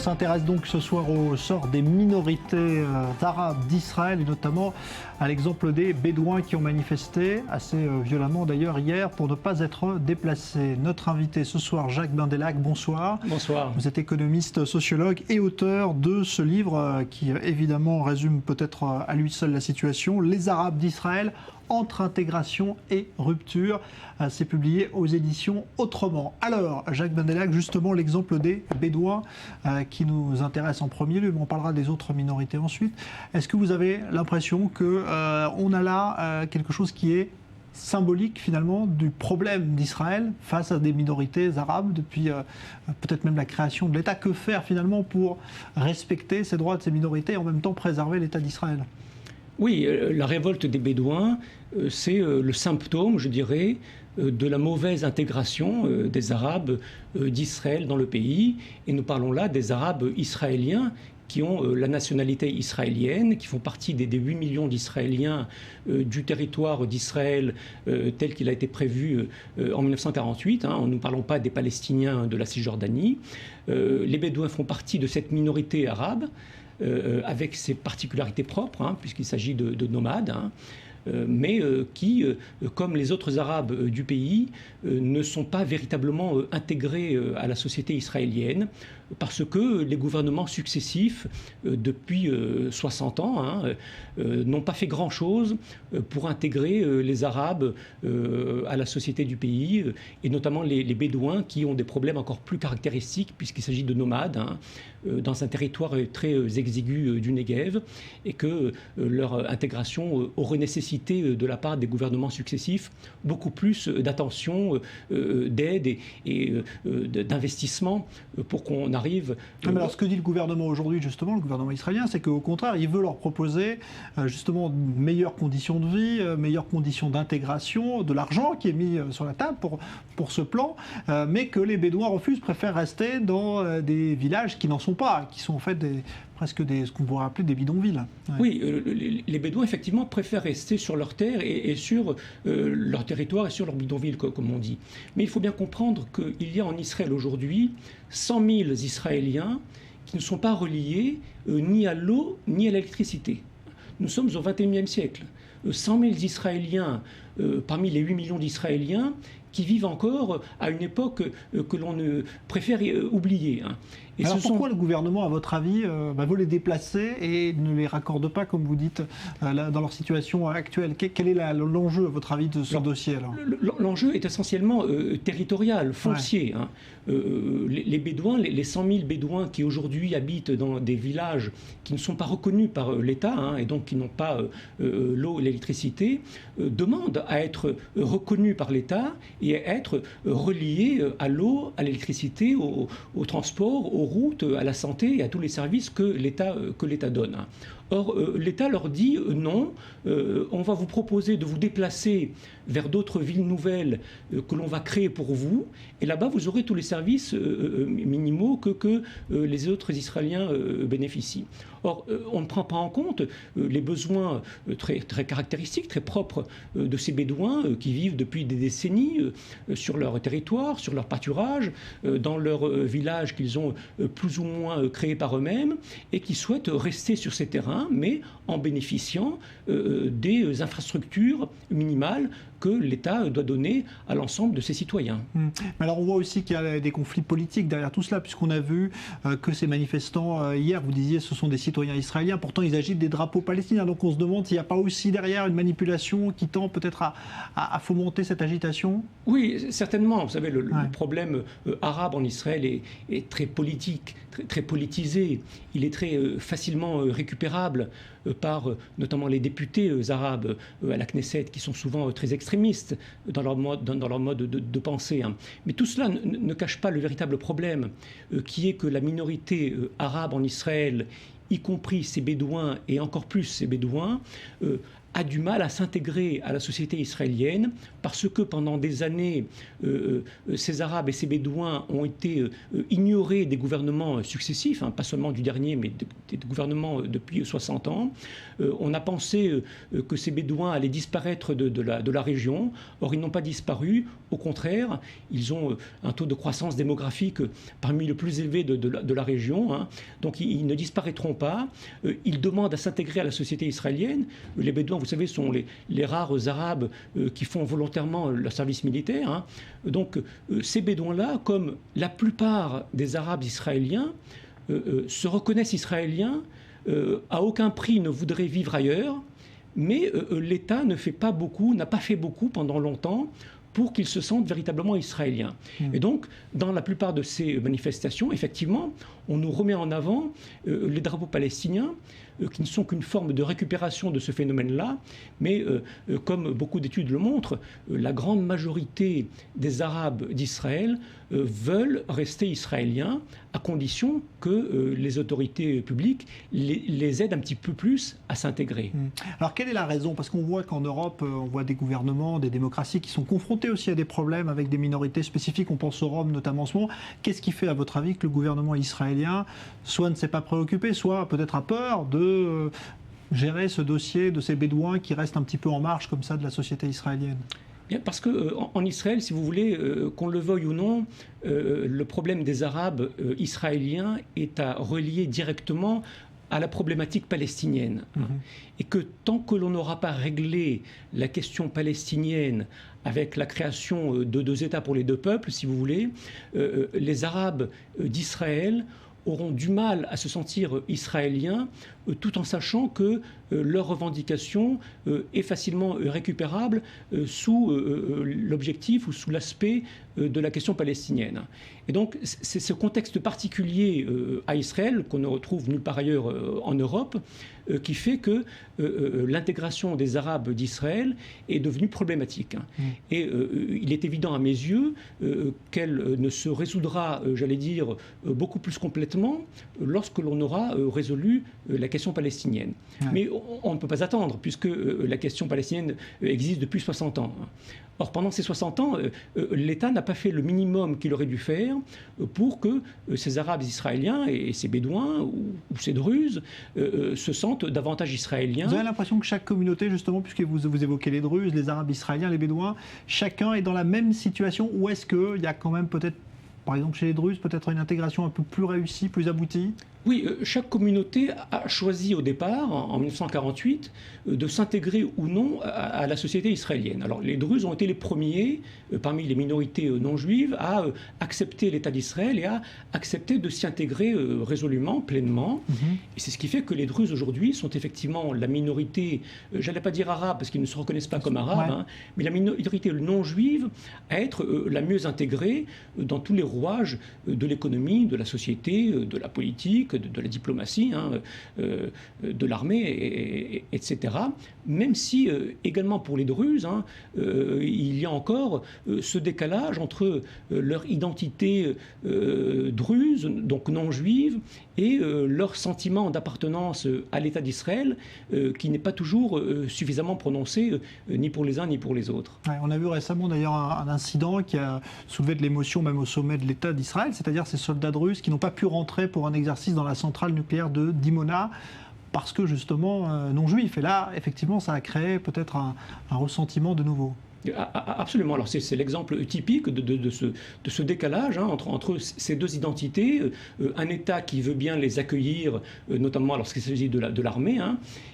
s'intéresse donc ce soir au sort des minorités arabes d'Israël et notamment à l'exemple des Bédouins qui ont manifesté assez violemment d'ailleurs hier pour ne pas être déplacés. Notre invité ce soir, Jacques Bindelac, bonsoir. Bonsoir. Vous êtes économiste, sociologue et auteur de ce livre qui évidemment résume peut-être à lui seul la situation, Les Arabes d'Israël, entre intégration et rupture. C'est publié aux éditions Autrement. Alors, Jacques Bindelac, justement l'exemple des Bédouins qui nous intéresse en premier lieu, mais on parlera des autres minorités ensuite. Est-ce que vous avez l'impression qu'on a là quelque chose qui est symbolique finalement du problème d'Israël face à des minorités arabes depuis peut-être même la création de l'État? Que faire finalement pour respecter ces droits de ces minorités et en même temps préserver l'État d'Israël? Oui, la révolte des Bédouins, c'est le symptôme, je dirais, de la mauvaise intégration des Arabes d'Israël dans le pays. Et nous parlons là des Arabes israéliens qui ont la nationalité israélienne, qui font partie des 8 millions d'Israéliens du territoire d'Israël tel qu'il a été prévu en 1948. Nous ne parlons pas des Palestiniens de la Cisjordanie. Les Bédouins font partie de cette minorité arabe, avec ses particularités propres, puisqu'il s'agit de nomades, mais qui, comme les autres Arabes du pays, ne sont pas véritablement intégrés à la société israélienne, parce que les gouvernements successifs, depuis 60 ans, n'ont pas fait grand-chose pour intégrer les Arabes à la société du pays, et notamment les Bédouins, qui ont des problèmes encore plus caractéristiques, puisqu'il s'agit de nomades, dans un territoire très exigu du Negev, et que leur intégration aurait nécessité de la part des gouvernements successifs beaucoup plus d'attention, d'aide et d'investissement pour qu'on arrive... Mais alors ce que dit le gouvernement aujourd'hui, justement, le gouvernement israélien, c'est qu'au contraire, il veut leur proposer justement meilleures conditions de vie, meilleures conditions d'intégration, de l'argent qui est mis sur la table pour ce plan, mais que les Bédouins refusent, préfèrent rester dans des villages qui n'en sont pas, qui sont en fait presque ce qu'on pourrait appeler des bidonvilles. Ouais. Oui, les Bédouins, effectivement, préfèrent rester sur leur terre et sur leur territoire et sur leur bidonville, comme on dit. Mais il faut bien comprendre qu'il y a en Israël aujourd'hui 100 000 Israéliens qui ne sont pas reliés ni à l'eau ni à l'électricité. Nous sommes au XXIe siècle. 100 000 Israéliens, parmi les 8 millions d'Israéliens, qui vivent encore à une époque que l'on préfère oublier. Et alors pourquoi le gouvernement, à votre avis, veut les déplacer et ne les raccorde pas, comme vous dites, dans leur situation actuelle? Quel est l'enjeu, à votre avis, de ce dossier alors? L'enjeu est essentiellement territorial, foncier. Ouais. Les Bédouins, les 100 000 Bédouins qui aujourd'hui habitent dans des villages qui ne sont pas reconnus par l'État, et donc qui n'ont pas l'eau et l'électricité, demandent à être reconnus par l'État et à être reliés à l'eau, à l'électricité, au transport, aux routes, à la santé et à tous les services que l'État donne. Or, l'État leur dit non, on va vous proposer de vous déplacer vers d'autres villes nouvelles que l'on va créer pour vous, et là-bas vous aurez tous les services minimaux que les autres Israéliens bénéficient. Or, on ne prend pas en compte les besoins très, très caractéristiques, très propres de ces Bédouins qui vivent depuis des décennies sur leur territoire, sur leur pâturage, dans leur village qu'ils ont plus ou moins créé par eux-mêmes, et qui souhaitent rester sur ces terrains, mais en bénéficiant des infrastructures minimales que l'État doit donner à l'ensemble de ses citoyens. Mais alors on voit aussi qu'il y a des conflits politiques derrière tout cela, puisqu'on a vu que ces manifestants, hier, vous disiez, ce sont des citoyens israéliens, pourtant ils agitent des drapeaux palestiniens. Donc on se demande s'il n'y a pas aussi derrière une manipulation qui tend peut-être à fomenter cette agitation? Oui, certainement. Vous savez, le problème arabe en Israël est très politique, très politisé. Il est très facilement récupérable par notamment les députés arabes à la Knesset, qui sont souvent très extrémistes dans leur mode de pensée. Mais tout cela ne cache pas le véritable problème, qui est que la minorité arabe en Israël, y compris ces Bédouins et encore plus ces Bédouins, a du mal à s'intégrer à la société israélienne parce que pendant des années, ces Arabes et ces Bédouins ont été ignorés des gouvernements successifs, pas seulement du dernier, mais des gouvernements depuis 60 ans. On a pensé que ces Bédouins allaient disparaître de la région. Or, ils n'ont pas disparu. Au contraire, ils ont un taux de croissance démographique parmi les plus élevés de la région. Donc, ils ne disparaîtront pas. Ils demandent à s'intégrer à la société israélienne. Les Bédouins, vous savez, sont les rares Arabes qui font volontairement leur service militaire. Donc, ces Bédouins-là, comme la plupart des Arabes israéliens, se reconnaissent israéliens, à aucun prix ne voudraient vivre ailleurs, mais l'État n'a pas fait beaucoup pendant longtemps pour qu'ils se sentent véritablement israéliens. Et donc, dans la plupart de ces manifestations, effectivement, on nous remet en avant les drapeaux palestiniens, qui ne sont qu'une forme de récupération de ce phénomène-là, mais comme beaucoup d'études le montrent, la grande majorité des Arabes d'Israël veulent rester israéliens, à condition que les autorités publiques les aident un petit peu plus à s'intégrer. Alors quelle est la raison? Parce qu'on voit qu'en Europe, on voit des gouvernements, des démocraties qui sont confrontés aussi à des problèmes avec des minorités spécifiques, on pense aux Roms notamment en ce moment. Qu'est-ce qui fait à votre avis que le gouvernement israélien soit ne s'est pas préoccupé, soit peut-être a peur de gérer ce dossier de ces Bédouins qui restent un petit peu en marge comme ça de la société israélienne? Bien, parce qu'en Israël, si vous voulez, qu'on le veuille ou non, le problème des Arabes israéliens est à relier directement à la problématique palestinienne. Et que tant que l'on n'aura pas réglé la question palestinienne avec la création de 2 États pour les 2 peuples, si vous voulez, les Arabes d'Israël auront du mal à se sentir israéliens, tout en sachant que leur revendication est facilement récupérable sous l'objectif ou sous l'aspect de la question palestinienne. Et donc, c'est ce contexte particulier à Israël, qu'on ne retrouve nulle part ailleurs en Europe, qui fait que l'intégration des Arabes d'Israël est devenue problématique. Et il est évident à mes yeux qu'elle ne se résoudra, j'allais dire, beaucoup plus complètement lorsque l'on aura résolu la question palestinienne. Mais on ne peut pas attendre, puisque la question palestinienne existe depuis 60 ans. Or, pendant ces 60 ans, l'État n'a pas fait le minimum qu'il aurait dû faire pour que ces Arabes israéliens et ces Bédouins ou ces Druzes se sentent davantage israéliens. Vous avez l'impression que chaque communauté, justement, puisque vous évoquez les Druzes, les Arabes israéliens, les Bédouins, chacun est dans la même situation, ou est-ce qu'il y a quand même peut-être, par exemple chez les Druzes, peut-être une intégration un peu plus réussie, plus aboutie? Oui, chaque communauté a choisi au départ, en 1948, de s'intégrer ou non à la société israélienne. Alors les Druzes ont été les premiers, parmi les minorités non juives, à accepter l'État d'Israël et à accepter de s'y intégrer résolument, pleinement. Et c'est ce qui fait que les Druzes aujourd'hui sont effectivement la minorité, j'allais pas dire arabe parce qu'ils ne se reconnaissent pas comme arabes, mais la minorité non juive à être la mieux intégrée dans tous les rouages de l'économie, de la société, de la politique, de la diplomatie, de l'armée, etc. Même si, également pour les Druzes, il y a encore ce décalage entre leur identité druze, donc non juive, et leur sentiment d'appartenance à l'État d'Israël, qui n'est pas toujours suffisamment prononcé, ni pour les uns ni pour les autres. Ouais, on a vu récemment d'ailleurs un incident qui a soulevé de l'émotion même au sommet de l'État d'Israël, c'est-à-dire ces soldats druzes qui n'ont pas pu rentrer pour un exercice dans la centrale nucléaire de Dimona parce que justement non juifs. Et là, effectivement, ça a créé peut-être un ressentiment de nouveau. Absolument. Alors c'est l'exemple typique de ce décalage entre ces 2 identités. Un État qui veut bien les accueillir, notamment lorsqu'il s'agit de l'armée,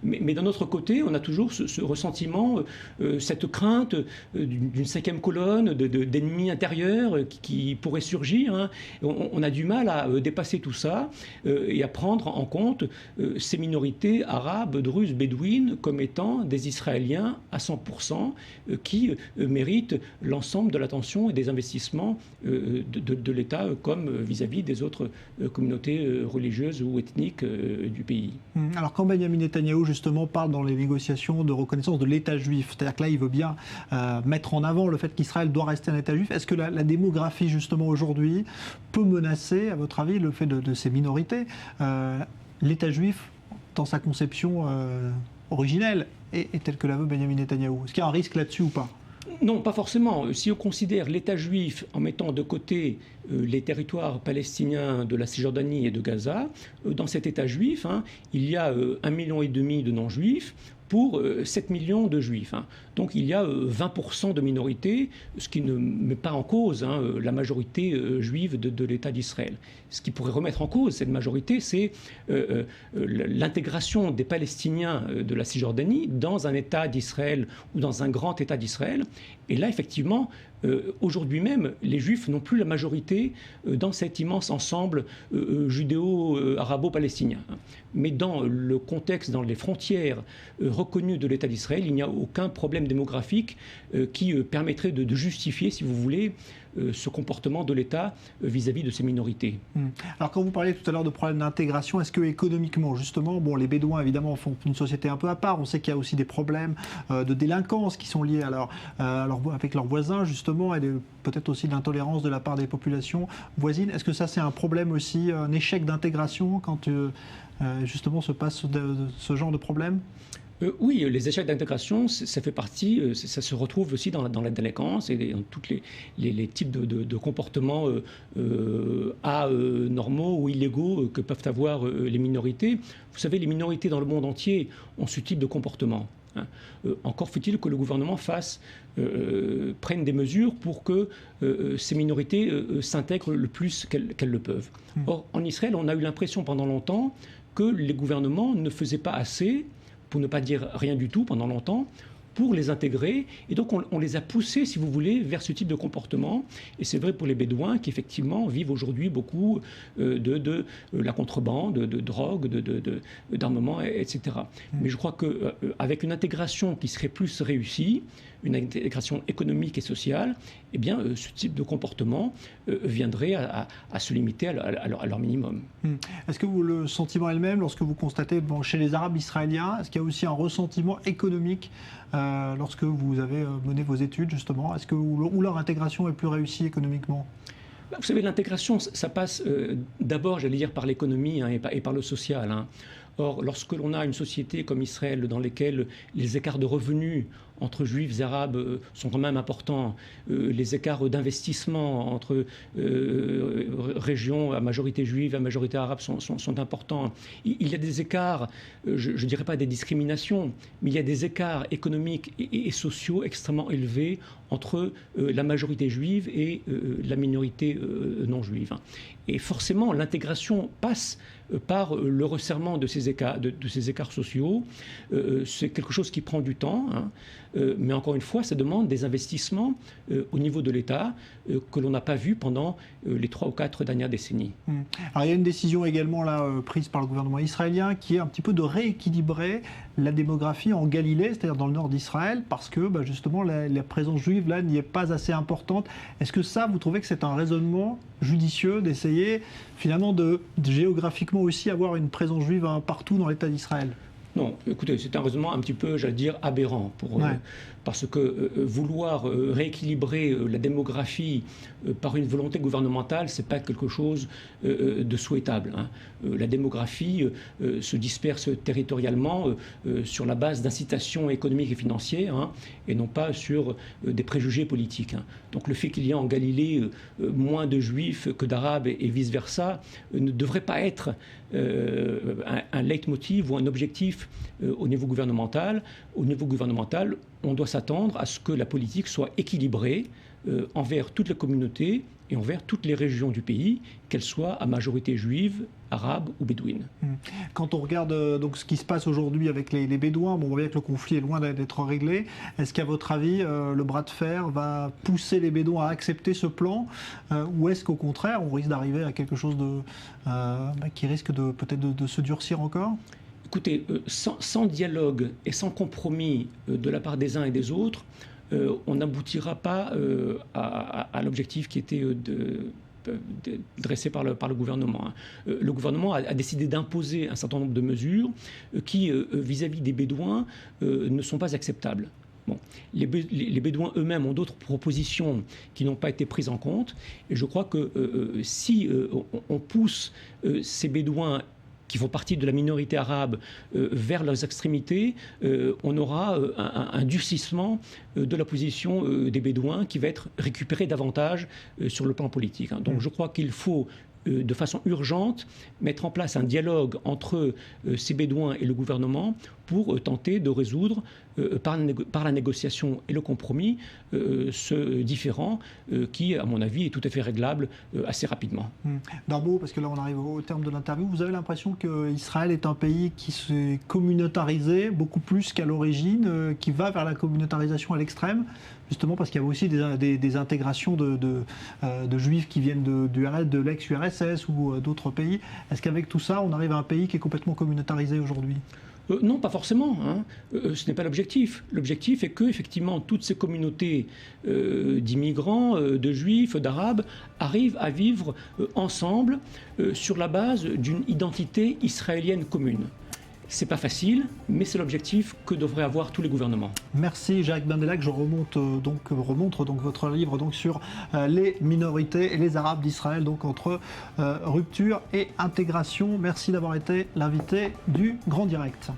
mais d'un autre côté, on a toujours ce ressentiment, cette crainte d'une 5e colonne, d'ennemis intérieurs qui pourraient surgir. On a du mal à dépasser tout ça et à prendre en compte ces minorités arabes, druzes, bédouines comme étant des Israéliens à 100% qui méritent l'ensemble de l'attention et des investissements de l'État comme vis-à-vis des autres communautés religieuses ou ethniques du pays. Alors quand Benjamin Netanyahou justement parle dans les négociations de reconnaissance de l'État juif, c'est-à-dire que là il veut bien mettre en avant le fait qu'Israël doit rester un État juif, est-ce que la démographie justement aujourd'hui peut menacer, à votre avis, le fait de ces minorités, l'État juif dans sa conception originelle est telle que la veut Benjamin Netanyahou. Est-ce qu'il y a un risque là-dessus ou pas? Non, pas forcément. Si on considère l'État juif en mettant de côté les territoires palestiniens de la Cisjordanie et de Gaza, dans cet État juif, il y a 1,5 million de non-juifs pour 7 millions de juifs. Donc il y a 20% de minorités, ce qui ne met pas en cause la majorité juive de l'État d'Israël. Ce qui pourrait remettre en cause cette majorité, c'est l'intégration des Palestiniens de la Cisjordanie dans un État d'Israël ou dans un grand État d'Israël. Et là, effectivement, aujourd'hui même, les Juifs n'ont plus la majorité dans cet immense ensemble judéo-arabo-palestinien. Mais dans le contexte, dans les frontières reconnues de l'État d'Israël, il n'y a aucun problème démographique qui permettrait de justifier, si vous voulez, ce comportement de l'État vis-à-vis de ces minorités. Alors quand vous parliez tout à l'heure de problèmes d'intégration, est-ce que économiquement, justement, bon, les Bédouins évidemment font une société un peu à part, on sait qu'il y a aussi des problèmes de délinquance qui sont liés avec leurs voisins justement, et peut-être aussi de l'intolérance de la part des populations voisines. Est-ce que ça c'est un problème aussi, un échec d'intégration quand justement se passe ce genre de problème? Oui, les échecs d'intégration, ça fait partie, ça se retrouve aussi dans la délinquance et dans tous les types de comportements anormaux ou illégaux que peuvent avoir les minorités. Vous savez, les minorités dans le monde entier ont ce type de comportement. Encore faut-il que le gouvernement prenne des mesures pour que ces minorités s'intègrent le plus qu'elles le peuvent. Or, en Israël, on a eu l'impression pendant longtemps que les gouvernements ne faisaient pas assez, pour ne pas dire rien du tout pendant longtemps, pour les intégrer. Et donc on les a poussés, si vous voulez, vers ce type de comportement. Et c'est vrai pour les Bédouins qui, effectivement, vivent aujourd'hui beaucoup de la contrebande, de drogue, d'armement, etc. Mais je crois qu'avec une intégration qui serait plus réussie, une intégration économique et sociale, eh bien, ce type de comportement viendrait à se limiter à leur minimum. Est-ce que le sentiment est le même lorsque vous constatez chez les Arabes israéliens? Est-ce qu'il y a aussi un ressentiment économique lorsque vous avez mené vos études, justement? Est-ce que où leur intégration est plus réussie économiquement? Vous savez, l'intégration, ça passe d'abord, j'allais dire, par l'économie et par le social. Or, lorsque l'on a une société comme Israël dans laquelle les écarts de revenus entre juifs et arabes sont quand même importants, les écarts d'investissement entre régions à majorité juive et à majorité arabe sont importants. Il y a des écarts, je ne dirais pas des discriminations, mais il y a des écarts économiques et sociaux extrêmement élevés entre la majorité juive et la minorité non juive. Et forcément, l'intégration passe par le resserrement de ces écarts sociaux. C'est quelque chose qui prend du temps, mais encore une fois, ça demande des investissements au niveau de l'État que l'on n'a pas vu pendant les 3 ou 4 dernières décennies. Alors, il y a une décision également prise par le gouvernement israélien qui est un petit peu de rééquilibrer la démographie en Galilée, c'est-à-dire dans le nord d'Israël, parce que justement la présence juive là n'y est pas assez importante. Est-ce que ça, vous trouvez que c'est un raisonnement judicieux d'essayer finalement de géographiquement aussi avoir une présence juive partout dans l'État d'Israël? Non, écoutez, c'est un raisonnement un petit peu, j'allais dire, aberrant. Parce que vouloir rééquilibrer la démographie par une volonté gouvernementale, ce n'est pas quelque chose de souhaitable. La démographie se disperse territorialement sur la base d'incitations économiques et financières et non pas sur des préjugés politiques. Donc le fait qu'il y ait en Galilée moins de juifs que d'arabes et vice-versa ne devrait pas être un leitmotiv ou un objectif au niveau gouvernemental. Au niveau gouvernemental, on doit s'attendre à ce que la politique soit équilibrée envers toutes les communautés et envers toutes les régions du pays, qu'elles soient à majorité juive, arabe ou bédouine. Quand on regarde donc ce qui se passe aujourd'hui avec les Bédouins, on voit bien que le conflit est loin d'être réglé. Est-ce qu'à votre avis, le bras de fer va pousser les Bédouins à accepter ce plan ou est-ce qu'au contraire, on risque d'arriver à quelque chose qui risque peut-être de se durcir encore? Écoutez, sans dialogue et sans compromis de la part des uns et des autres, on n'aboutira pas à l'objectif qui était dressé par le gouvernement. Le gouvernement a décidé d'imposer un certain nombre de mesures qui, vis-à-vis des Bédouins, ne sont pas acceptables. Bon. Les Bédouins eux-mêmes ont d'autres propositions qui n'ont pas été prises en compte. Et je crois que si on pousse ces Bédouins qui font partie de la minorité arabe vers leurs extrémités, on aura un durcissement de la position des Bédouins qui va être récupéré davantage sur le plan politique. Donc je crois qu'il faut de façon urgente mettre en place un dialogue entre ces Bédouins et le gouvernement pour tenter de résoudre par la négociation et le compromis ce différend qui, à mon avis, est tout à fait réglable assez rapidement. D'un mot, parce que là on arrive au terme de l'interview, vous avez l'impression qu'Israël est un pays qui s'est communautarisé beaucoup plus qu'à l'origine, qui va vers la communautarisation à l'extrême, justement parce qu'il y a aussi des intégrations de juifs qui viennent de l'ex-URSS ou d'autres pays. Est-ce qu'avec tout ça, on arrive à un pays qui est complètement communautarisé aujourd'hui ? Non, pas forcément. Ce n'est pas l'objectif. L'objectif est que, effectivement, toutes ces communautés d'immigrants, de juifs, d'arabes, arrivent à vivre ensemble sur la base d'une identité israélienne commune. C'est pas facile, mais c'est l'objectif que devraient avoir tous les gouvernements. Merci Jacques Bendelack. Je remonte donc votre livre sur les minorités et les Arabes d'Israël, donc entre rupture et intégration. Merci d'avoir été l'invité du Grand Direct.